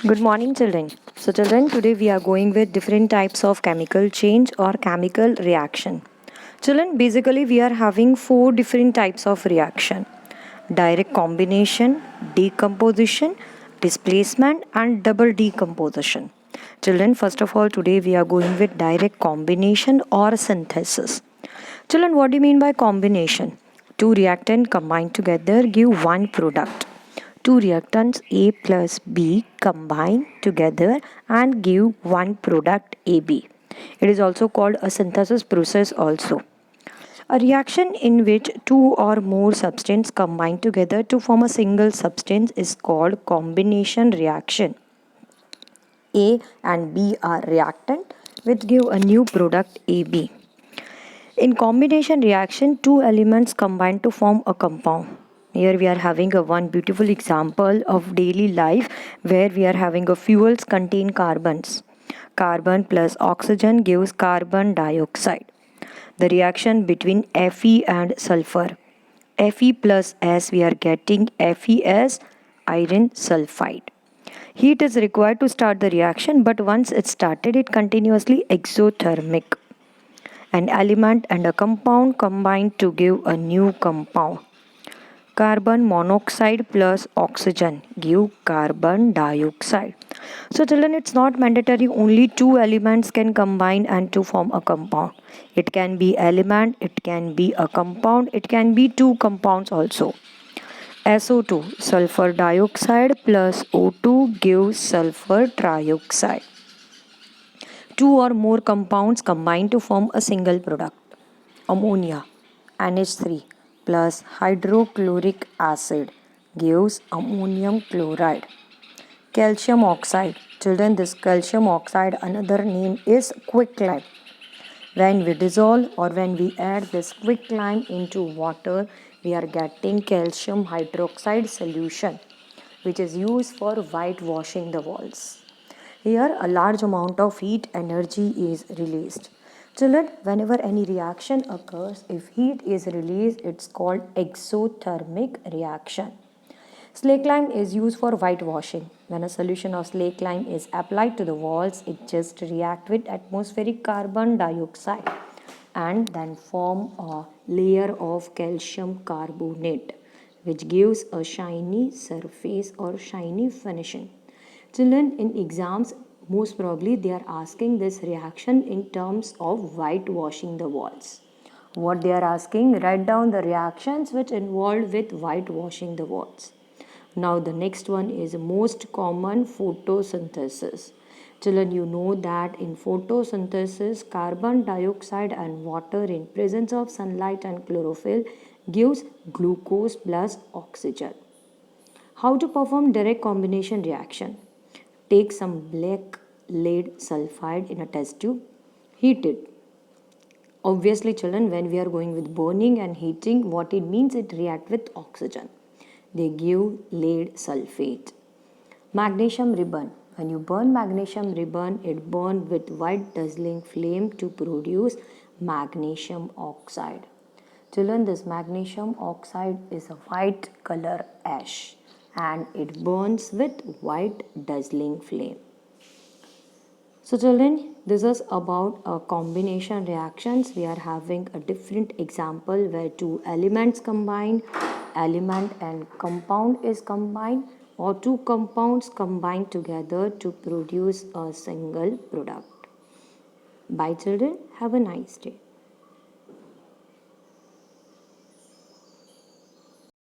Good morning, children. So, children, today we are going with different types of chemical change or chemical reaction. Children, basically we are having four different types of reaction: direct combination, decomposition, displacement, and double decomposition. Children, first of all, today we are going with direct combination or synthesis. Children, what do you mean by combination? Two reactants combined together give one product. Two reactants A plus B combine together and give one product AB. It is also called a synthesis process also. A reaction in which two or more substances combine together to form a single substance is called combination reaction. A and B are reactant which give a new product AB. In combination reaction, two elements combine to form a compound. Here we are having a one beautiful example of daily life where we are having a fuels contain carbons. Carbon plus oxygen gives carbon dioxide. The reaction between Fe and sulfur. Fe plus S we are getting FeS iron sulfide. Heat is required to start the reaction, but once it started it continuously exothermic. An element and a compound combine to give a new compound. Carbon monoxide plus oxygen give carbon dioxide. So children, it's not mandatory only two elements can combine and to form a compound. It can be element, it can be a compound, it can be two compounds also. SO2 sulfur dioxide plus O2 gives sulfur trioxide. Two or more compounds combine to form a single product. Ammonia NH3 plus hydrochloric acid gives ammonium chloride. Calcium oxide. Children, this calcium oxide, another name is quicklime. When we dissolve or when we add this quicklime into water, we are getting calcium hydroxide solution, which is used for whitewashing the walls. Here, a large amount of heat energy is released. Children, whenever any reaction occurs, if heat is released, it's called exothermic reaction. Slake lime is used for whitewashing. When a solution of slake lime is applied to the walls, it just reacts with atmospheric carbon dioxide and then form a layer of calcium carbonate, which gives a shiny surface or shiny finishing. Children, in exams, most probably they are asking this reaction in terms of whitewashing the walls. What they are asking, write down the reactions which involved with whitewashing the walls. Now the next one is most common photosynthesis. Children, you know that in photosynthesis, carbon dioxide and water in presence of sunlight and chlorophyll gives glucose plus oxygen. How to perform direct combination reaction? Take some black lead sulfide in a test tube, heat it. Obviously, children, when we are going with burning and heating, what it means, it react with oxygen. They give lead sulfate. Magnesium ribbon. When you burn magnesium ribbon, it burns with white dazzling flame to produce magnesium oxide. Children, this magnesium oxide is a white color ash and it burns with white dazzling flame. So children, this is about a combination reactions. We are having a different example where two elements combine, element and compound is combined, or two compounds combine together to produce a single product. Bye children, have a nice day.